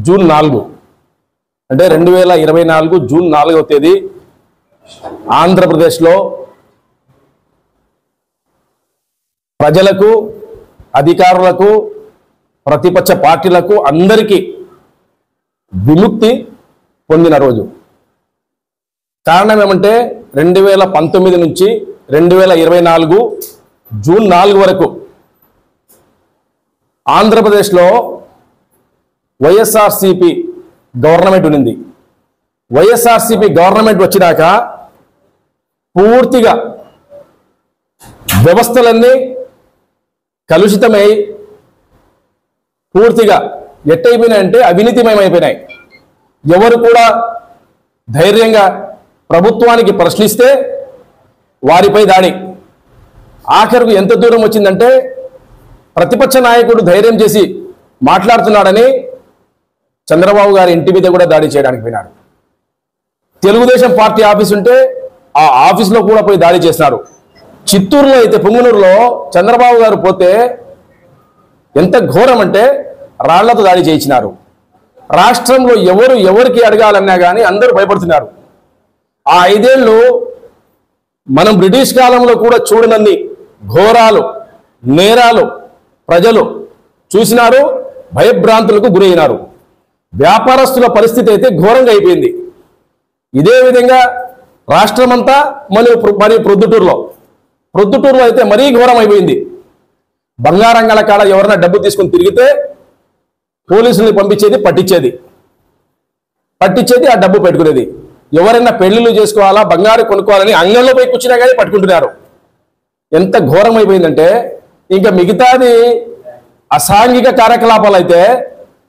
June 4 అంటే 2024 June 4వ తేదీ ఆంధ్రప్రదేశ్లో ప్రజలకు, అధికారులకు, ప్రతిపక్ష పార్టీలకు అందరికీ విముక్తి పొందిన రోజు. కారణం ఏమంటే 2019 నుంచి 2024 జూన్ 4 వరకు ఆంధ్రప్రదేశ్లో వైఎస్ఆర్సీపీ గవర్నమెంట్ ఉంది. వైఎస్ఆర్సీపీ గవర్నమెంట్ వచ్చినాక పూర్తిగా వ్యవస్థలన్నీ కలుషితమై పూర్తిగా ఎట్టయిపోయినాయంటే అవినీతిమయమైపోయినాయి. ఎవరు కూడా ధైర్యంగా ప్రభుత్వానికి ప్రశ్నిస్తే వారిపై దాడి. ఆఖరుకు ఎంత దూరం వచ్చిందంటే ప్రతిపక్ష నాయకుడు ధైర్యం చేసి మాట్లాడుతున్నాడని చంద్రబాబు గారి ఇంటి మీద కూడా దాడి చేయడానికి పోయినాడు. తెలుగుదేశం పార్టీ ఆఫీస్ ఉంటే ఆ ఆఫీస్లో కూడా పోయి దాడి చేస్తున్నారు. చిత్తూరులో అయితే, పుంగనూరులో చంద్రబాబు గారు పోతే ఎంత ఘోరం అంటే రాళ్లతో దాడి చేయించినారు. రాష్ట్రంలో ఎవరికి అడగాలన్నా కానీ అందరూ భయపడుతున్నారు. ఆ 5 ఏళ్ళు మనం బ్రిటిష్ కాలంలో కూడా చూడనన్ని ఘోరాలు, నేరాలు ప్రజలు చూసినారు, భయభ్రాంతులకు గురైనారు. వ్యాపారస్తుల పరిస్థితి అయితే ఘోరంగా అయిపోయింది. ఇదే విధంగా రాష్ట్రమంతా మరియు ప్రొద్దుటూరులో అయితే మరీ ఘోరం అయిపోయింది. బంగారంగల కాడ ఎవరైనా డబ్బు తీసుకొని తిరిగితే పోలీసుల్ని పంపించేది, పట్టించేది, ఆ డబ్బు పెట్టుకునేది. ఎవరైనా పెళ్లిళ్ళు చేసుకోవాలా, బంగారు కొనుక్కోవాలని అంగంలో పోయి కూర్చున్నా కానీ పట్టుకుంటున్నారు. ఎంత ఘోరం అయిపోయిందంటే ఇంకా మిగతాది అసాంఘిక కార్యకలాపాలు అయితే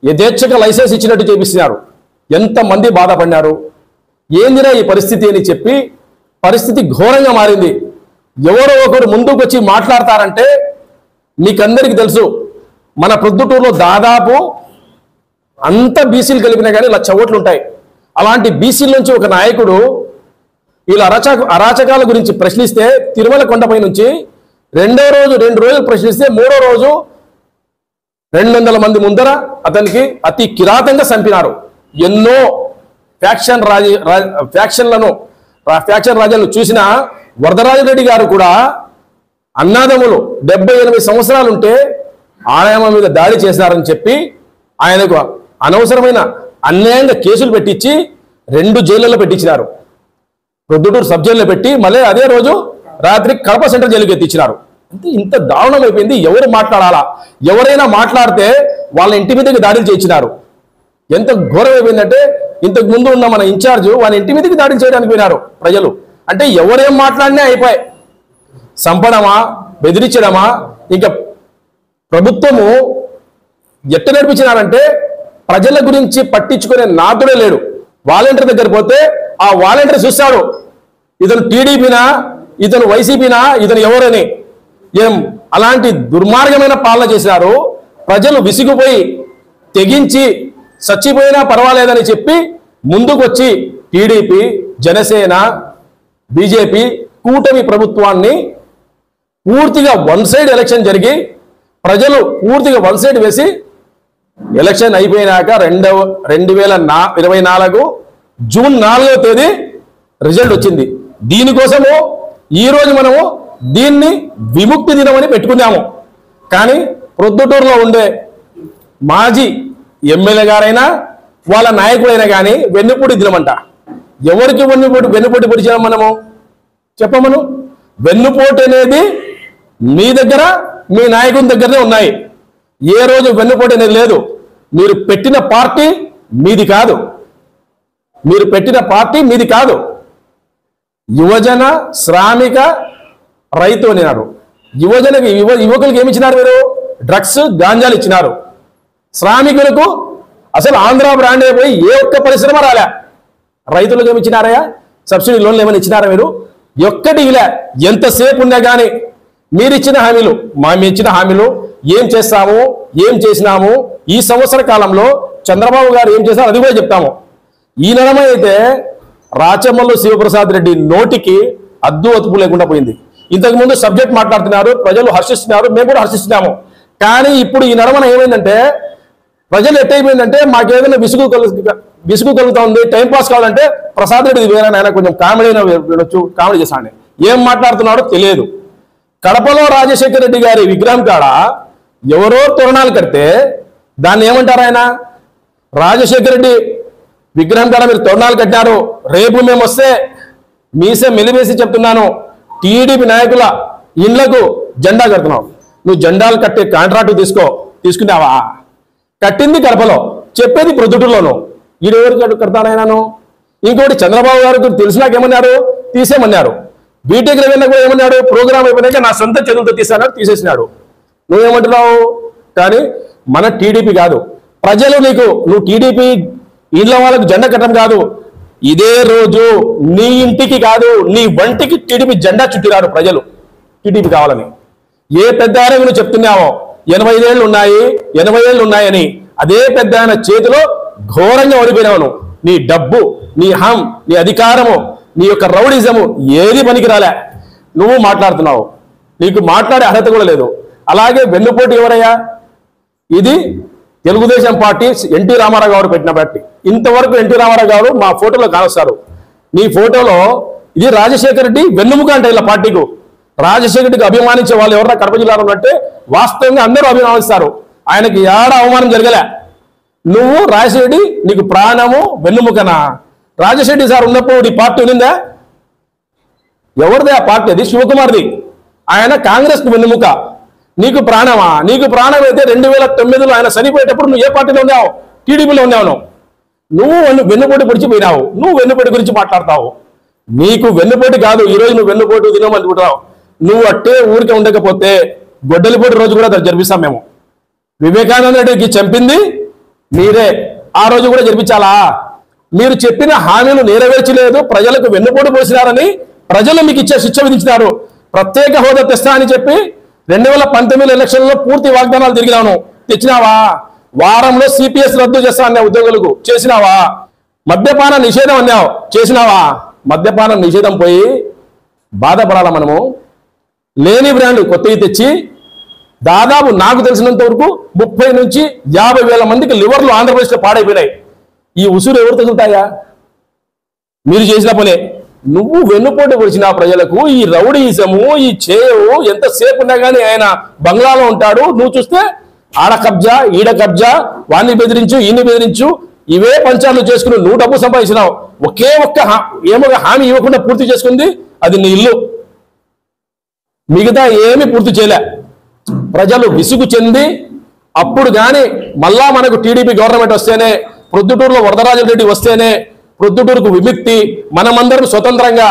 యథేచ్ఛగా లైసెన్స్ ఇచ్చినట్టు చేపిస్తున్నారు. ఎంతమంది బాధపడినారు. ఏందిరా ఈ పరిస్థితి అని చెప్పి పరిస్థితి ఘోరంగా మారింది. ఎవరో ఒకరు ముందుకు వచ్చి మాట్లాడతారంటే మీకందరికీ తెలుసు, మన ప్రొద్దుటూరులో దాదాపు అంత బీసీలు కలిపినా కానీ 1,00,000 ఓట్లు ఉంటాయి. అలాంటి బీసీల నుంచి ఒక నాయకుడు ఇలా అరాచకాల గురించి ప్రశ్నిస్తే తిరుమల కొండపై నుంచి 2వ రోజు 2 రోజులు ప్రశ్నిస్తే 3వ రోజు 200 మంది ముందర అతనికి అతి కిరాతంగా చంపినారు. ఎన్నో ఫ్యాక్షన్ రాజ్యాలను చూసిన వరదరాజరెడ్డి గారు కూడా అన్నాదమ్ములు 78 సంవత్సరాలు ఉంటే ఆయన మీద దాడి చేశారని చెప్పి ఆయనకు అనవసరమైన అన్యాయంగా కేసులు పెట్టించి 2 జైళ్ళలో పెట్టించినారు. ప్రొద్దుటూరు సబ్ జైల్లో పెట్టి మళ్ళీ అదే రోజు రాత్రి కడప సెంట్రల్ జైలుకి ఎత్తించినారు. అంటే ఇంత దారుణం అయిపోయింది. ఎవరు మాట్లాడాలా? ఎవరైనా మాట్లాడితే వాళ్ళ ఇంటి మీదకి దాడులు చేయించినారు. ఎంత ఘోరం అయిపోయిందంటే ఇంతకు ముందు ఉన్న మన ఇన్ఛార్జ్ వాళ్ళ ఇంటి మీదకి దాడులు చేయడానికి పోయినారు ప్రజలు. అంటే ఎవరేం మాట్లాడినా అయిపోయి సంపడమా, బెదిరించడమా. ఇంకా ప్రభుత్వము ఎట్ట నడిపించినారంటే ప్రజల గురించి పట్టించుకునే నాదుడే లేడు. వాలంటీర్ దగ్గర పోతే ఆ వాలంటీర్ చూస్తాడు ఇతను టీడీపీనా, ఇతను వైసీపీనా, ఇతను ఎవరని. అలాంటి దుర్మార్గమైన పాలన చేశారు. ప్రజలు విసిగిపోయి తెగించి చచ్చిపోయినా పర్వాలేదని చెప్పి ముందుకు వచ్చి టీడీపీ, జనసేన, బీజేపీ కూటమి ప్రభుత్వాన్ని పూర్తిగా వన్ సైడ్ ఎలక్షన్ జరిగి ప్రజలు పూర్తిగా వన్ సైడ్ వేసి ఎలక్షన్ అయిపోయినాక 2024 జూన్ 4వ తేదీ రిజల్ట్ వచ్చింది. దీనికోసము ఈరోజు మనము దీన్ని విముక్తి దినం అని పెట్టుకున్నాము. కానీ ప్రొద్దుటూరులో ఉండే మాజీ ఎమ్మెల్యే గారైనా వాళ్ళ నాయకుడైనా కానీ వెన్నుపూడి దినమంట. ఎవరికి వెన్నుపోటు పొడిచాము మనము చెప్పమను. వెన్నుపోటు అనేది మీ దగ్గర, మీ నాయకుని దగ్గరనే ఉన్నాయి. ఏ రోజు వెన్నుపోటు అనేది లేదు. మీరు పెట్టిన పార్టీ మీది కాదు. యువజన శ్రామిక రైతు అన్నారు. యువకులకు ఏమి ఇచ్చినారు? మీరు డ్రగ్స్, గాంజాలు ఇచ్చినారు. శ్రామికులకు అసలు ఆంధ్ర బ్రాండ్ అయిపోయి ఏ ఒక్క పరిశ్రమ రాలే. రైతులకు ఏమి ఇచ్చినారయ్యా? సబ్సిడీ లోన్లు ఏమైనా ఇచ్చినారా? మీరు ఒక్కటి ఇలా ఎంతసేపు ఉన్నా కానీ మీరు ఇచ్చిన హామీలు ఏం చేస్తాము, ఏం చేసినాము, ఈ సంవత్సర కాలంలో చంద్రబాబు గారు ఏం చేశారు అది కూడా చెప్తాము. ఈ నడమ అయితే రాచమల్లు శివప్రసాద్ రెడ్డి నోటికి అద్దు అతుపు లేకుండా పోయింది. ఇంతకుముందు సబ్జెక్ట్ మాట్లాడుతున్నారు, ప్రజలు హర్షిస్తున్నారు, మేము కూడా హర్షిస్తున్నాము. కానీ ఇప్పుడు ఈ నడమన ఏమైందంటే ప్రజలు ఎట్టయిపోయిందంటే మాకేదైనా విసుగు కలుగుతుంది, టైంపాస్ కావాలంటే ప్రసాద్ రెడ్డి వేరే ఆయన కొంచెం కామెడీ వినొచ్చు, కామెడీ చేశాను. ఏం మాట్లాడుతున్నాడో తెలియదు. కడపలో రాజశేఖర రెడ్డి గారి విగ్రహం కాడ ఎవరో తోరణాలు కడితే దాన్ని ఏమంటారు? ఆయన రాజశేఖర రెడ్డి విగ్రహం కాడ మీరు తోరణాలు కట్టినారు, రేపు మేము వస్తే మీసే మెలివేసి చెప్తున్నాను, టీడీపీ నాయకుల ఇండ్లకు జెండా కడుతున్నావు. నువ్వు జెండాలు కట్టే కాంట్రాక్టు తీసుకున్నావా? కట్టింది కడపలో, చెప్పేది ప్రొద్దుటూరులోను. ఈడెవరు కడతానైనాను? ఇంకోటి చంద్రబాబు గారు తెలిసినాకేమన్నారు? తీసేమన్నారు. బీటెక్ రవీంద్ర కూడా ఏమన్నాడు? ప్రోగ్రామ్ అయిపోయినాక నా సొంత చదువులతో తీసాడు, తీసేసినాడు. నువ్వేమంటున్నావు? కానీ మన టీడీపీ కాదు, ప్రజలు నువ్వు టీడీపీ ఇళ్ళ వాళ్ళకు జెండా కట్టడం కాదు, ఇదే రోజు నీ ఇంటికి కాదు నీ వంటికి టీడీపీ జెండా చుట్టిరాడు ప్రజలు టీడీపీ కావాలని. ఏ పెద్ద ఆయన నువ్వు చెప్తున్నావో 85 ఏళ్ళు ఉన్నాయి 80 ఏళ్ళు ఉన్నాయని, అదే పెద్ద ఆయన చేతిలో ఘోరంగా ఓడిపోయినావు. నీ డబ్బు, నీ హం, నీ అధికారము, నీ యొక్క రౌడిజము ఏది పనికిరాలే. నువ్వు మాట్లాడుతున్నావు, నీకు మాట్లాడే అర్హత కూడా లేదు. అలాగే వెన్నుపోటు ఎవరయ్యా? ఇది తెలుగుదేశం పార్టీ ఎన్టీ రామారావు గారు పెట్టిన పార్టీ. ఇంతవరకు ఎన్టీ రామారావు గారు మా ఫోటోలో కానొస్తారు. నీ ఫోటోలో ఇది రాజశేఖర రెడ్డి వెన్నుముక అంటే ఇలా పార్టీకు. రాజశేఖర రెడ్డికి అభిమానించే వాళ్ళు ఎవరన్నా కడప జిల్లాలో ఉన్నట్టే వాస్తవంగా అందరూ అభిమానిస్తారు. ఆయనకి ఏడ అవమానం జరగలే. నువ్వు రాజశేఖర రెడ్డి నీకు ప్రాణము వెన్నుముకనా? రాజశేఖర రెడ్డి సార్ ఉన్నప్పుడు ఈ పార్టీ ఉన్నిందా? ఎవరిది ఆ పార్టీ? అది శివకుమార్ది. ఆయన కాంగ్రెస్ కు వెన్నుముక. నీకు ప్రాణమా? నీకు ప్రాణం అయితే 2009లో ఆయన చనిపోయేటప్పుడు నువ్వు ఏ పార్టీలో ఉన్నావు? టీడీపీలో ఉన్నావు. నువ్వు వెన్నుపోటు పొడిచిపోయినావు. నువ్వు వెన్నుపోటు గురించి మాట్లాడతావు. నీకు వెన్నుపోటు కాదు, ఈరోజు నువ్వు వెన్నుపోటు తినమనుకుంటున్నావు. నువ్వు అట్టే ఊరికే ఉండకపోతే గొడ్డలిపోటు రోజు కూడా జరిపిస్తాం మేము. వివేకానంద రెడ్డికి చంపింది మీరే, ఆ రోజు కూడా జరిపించాలా? మీరు చెప్పిన హామీలు నెరవేర్చలేదు, ప్రజలకు వెన్నుపోటు పోసినారని ప్రజలు మీకు ఇచ్చే శిక్ష విధించినారు. ప్రత్యేక హోదా తెస్తా అని చెప్పి 2019 ఎలక్షన్లో పూర్తి వాగ్దానాలు తిరిగినాను, తెచ్చినావా? వారంలో సిపిఎస్ రద్దు చేస్తా అన్నావు ఉద్యోగులకు, చేసినావా? మద్యపాన నిషేధం అన్నావు, చేసినావా? మద్యపాన నిషేధం పోయి బాధపడాలా మనము? లేని బ్రాండ్లు కొత్తవి తెచ్చి దాదాపు నాకు తెలిసినంత వరకు 30 నుంచి 50 వేల మందికి లివర్లు ఆంధ్రప్రదేశ్లో పాడైపోయినాయి. ఈ ఉసురు ఎవరు తగులుతాయా? మీరు చేసిన పనే. నువ్వు వెన్నుపోటు పొడిచిన ప్రజలకు ఈ రౌడీజము, ఈ చేయవు ఎంతసేపు ఉన్నా కానీ ఆయన బంగ్లాలో ఉంటాడు. నువ్వు చూస్తే ఆడ కబ్జా, ఈడ కబ్జా, వాడిని బెదిరించు, ఈయన్ని బెదిరించు, ఇవే పంచాలు చేసుకుని నువ్వు డబ్బు సంపాదించినావు. ఒకే ఒక్క ఏమోగా హామీ ఇవ్వకుండా పూర్తి చేసుకుంది, అది నీ ఇల్లు. మిగతా ఏమీ పూర్తి చేయలే. ప్రజలు విసుగు చెంది అప్పుడు కానీ మళ్ళా మనకు టీడీపీ గవర్నమెంట్ వస్తేనే, ప్రొద్దుటూరులో వరదరాజరెడ్డి వస్తేనే ప్రొద్దుటూరుకు విముక్తి, మనమందరం స్వతంత్రంగా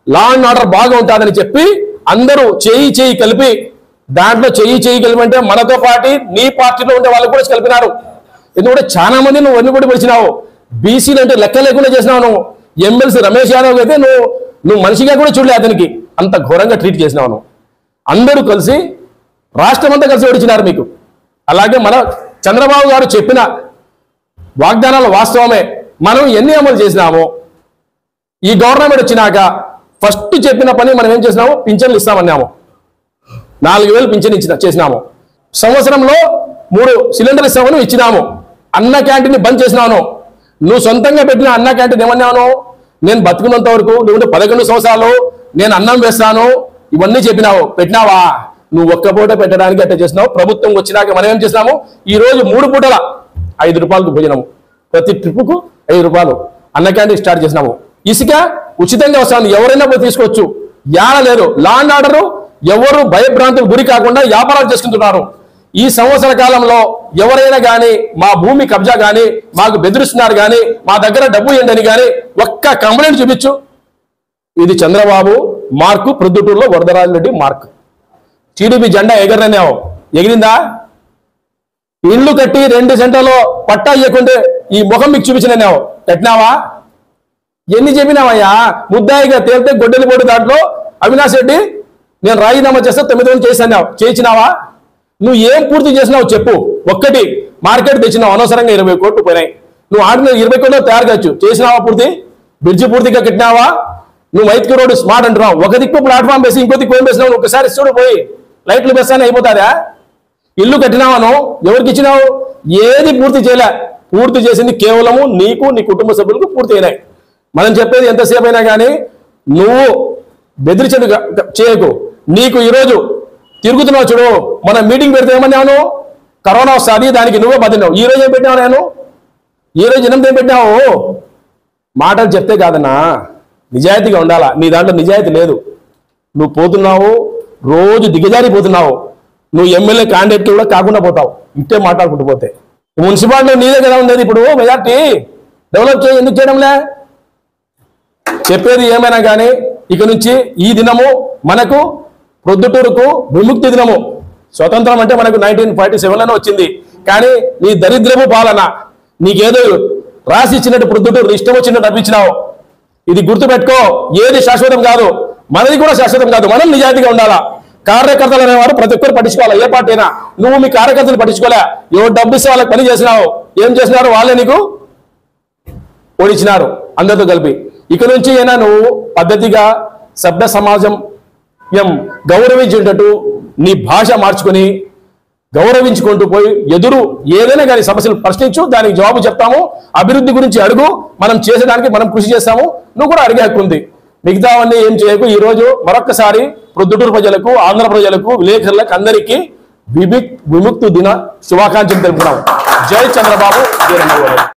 లా అండ్ ఆర్డర్ బాగా ఉంటుందని చెప్పి అందరూ చేయి కలిపి, దాంట్లో చేయి కలిపి మనతో పాటు నీ పార్టీలో ఉండే వాళ్ళు కూడా కలిపినారు. ఎందుకంటే చాలా మంది నువ్వు వెన్నుపోటు పొడిచినావు. బీసీలు అంటే లెక్క లేకుండా చేసినావు. నువ్వు ఎమ్మెల్సీ రమేష్ యాదవ్ అయితే నువ్వు మనిషిగా కూడా చూడలే, అతనికి అంత ఘోరంగా ట్రీట్ చేసినావు. నువ్వు అందరూ కలిసి రాష్ట్రం అంతా కలిసి ఓడించినారు మీకు. అలాగే మన చంద్రబాబు గారు చెప్పిన వాగ్దానాలు వాస్తవమే. మనం ఎన్ని అమలు చేసినామో ఈ గవర్నమెంట్ వచ్చినాక ఫస్ట్ చెప్పిన పని మనం ఏం చేసినాము? పింఛన్లు ఇస్తామన్నాము. 4000 పింఛన్ చేసినాము. సంవత్సరంలో 3 సిలిండర్లు ఇస్తామని ఇచ్చినాము. అన్న క్యాంటీన్ బంద్ చేసినాను. నువ్వు సొంతంగా పెట్టిన అన్న క్యాంటీన్ ఏమన్నాను? నేను బతుకున్నంత వరకు, నువ్వు 11 సంవత్సరాలు నేను అన్నం వేస్తాను, ఇవన్నీ చెప్పినావు. పెట్టినావా? నువ్వు ఒక్క పూట పెట్టడానికి అట్లా చేసినావు. ప్రభుత్వం వచ్చినాక మనం ఏం చేసినాము? ఈ రోజు 3 పూటల 5 రూపాయలకు భోజనము, ప్రతి ట్రిప్పుకు 5 రూపాయలు అన్న క్యాంటీన్ స్టార్ట్ చేసినాము. ఇసుక ఉచితంగా వస్తుంది, ఎవరైనా పోయి తీసుకోవచ్చు. యాడ లేదు. లా అండ్ ఆర్డర్, ఎవరు భయభ్రాంతులు గురి కాకుండా వ్యాపారాలు చేసుకుంటున్నారు. ఈ సంవత్సర కాలంలో ఎవరైనా కానీ మా భూమి కబ్జా కానీ, మాకు బెదిరిస్తున్నారు కానీ, మా దగ్గర డబ్బు ఏంటని కానీ ఒక్క కంప్లైంట్ చూపించు. ఇది చంద్రబాబు మార్కు, ప్రొద్దుటూరులో వరదరాజరెడ్డి మార్కు. టీడీపీ జెండా ఎగరనేవు, ఎగిరిందా? ఇల్లు కట్టి 2 సెంటర్లో పట్టా ఇవ్వకుంటే ఈ ముఖం మీకు చూపించినావు, కట్టినావా? ఎన్ని చెప్పినావయ్యా? ముద్దాయిగా తేలితే గొడ్డలి పోటు దాంట్లో అవినాష్ రెడ్డి నేను రాజీనామా చేస్తే 9 రోజులు చేసినావు, చేయించినావా? నువ్వు ఏం పూర్తి చేసినావు చెప్పు. ఒక్కటి మార్కెట్ తెచ్చినావు, అనవసరంగా 20 కోట్లు పోయినాయి. నువ్వు ఆడిన 20 కోట్లు తయారు కావచ్చు, చేసినావా? పూర్తి బ్రిడ్జి పూర్తిగా కట్టినావా? నువ్వు మైత్కి రోడ్డు స్మార్ట్ అంటున్నావు. ఒక దిక్కు ప్లాట్ఫామ్ వేసి ఇంకో దిక్కు ఏం వేసినావు? ఒకసారి చూడు పోయి లైట్లు వేస్తానే అయిపోతారా? ఇల్లు కట్టినావనో ఎవరికి ఇచ్చినావు? ఏది పూర్తి చేయలే. పూర్తి చేసింది కేవలము నీకు, నీ కుటుంబ సభ్యులకు పూర్తి అయినాయి. మనం చెప్పేది ఎంతసేపు అయినా కానీ నువ్వు బెదిరించడు చేయకు. నీకు ఈరోజు తిరుగుతున్నావు చూడు, మన మీటింగ్ పెడితే ఏమన్నాను? కరోనా వస్తుంది, దానికి నువ్వే బతిన్నావు. ఈ రోజు ఏం పెట్టినావు? నేను ఈ రోజు 8 ఏం పెట్టినావు? మాటలు చెప్తే కాదన్నా, నిజాయితీగా ఉండాలా. నీ దాంట్లో నిజాయితీ లేదు. నువ్వు పోతున్నావు, రోజు దిగజారిపోతున్నావు. నువ్వు ఎమ్మెల్యే క్యాండిడేట్ కూడా కాకుండా పోతావు ఇంటే మాట్లాడుకుంటూ పోతే. మున్సిపాలిటీ నీదే కదా ఉండేది. ఇప్పుడు మెజార్టీ డెవలప్ ఎందుకు చేయడంలే? చెప్పేది ఏమైనా కానీ ఇక నుంచి ఈ దినము మనకు ప్రొద్దుటూరుకు విముక్తి దినము. స్వతంత్రం అంటే మనకు 1947లోనే వచ్చింది. కానీ నీ దరిద్రము పాలన, నీకేదో రాసి ఇచ్చినట్టు ప్రొద్దుటూరు ఇష్టం వచ్చినట్టు అనిపించినావు. ఇది గుర్తుపెట్టుకో, ఏది శాశ్వతం కాదు, మనది కూడా శాశ్వతం కాదు. మనం నిజాయితీగా ఉండాలా. కార్యకర్తలు అనేవారు ప్రతి ఒక్కరు పట్టించుకోవాలి. ఏ పార్టీ అయినా నువ్వు మీ కార్యకర్తలు పట్టించుకోలే. ఎవరు డబ్బు ఇస్తే వాళ్ళకి పని చేసినావు. ఏం చేసినారు? వాళ్ళే నీకు ఓడించినారు అందరితో కలిపి. ఇక నుంచి అయినా నువ్వు పద్ధతిగా సభ్య సమాజం గౌరవించేటట్టు నీ భాష మార్చుకొని గౌరవించుకుంటూ పోయి ఎదురు ఏదైనా కానీ సమస్యలు ప్రశ్నించు, దానికి జవాబు చెప్తాము. అభివృద్ధి గురించి అడుగు, మనం చేసేదానికి మనం కృషి చేస్తాము. నువ్వు కూడా అడిగే హక్కు ఉంది. మిగతావన్నీ ఏం చేయకు. ఈ రోజు మరొక్కసారి ప్రొద్దుటూరు ప్రజలకు, ఆంధ్ర ప్రజలకు, విలేకరులకు అందరికీ విముక్తి దిన శుభాకాంక్షలు తెలుపుతున్నాం. జై చంద్రబాబు, జై రంగ.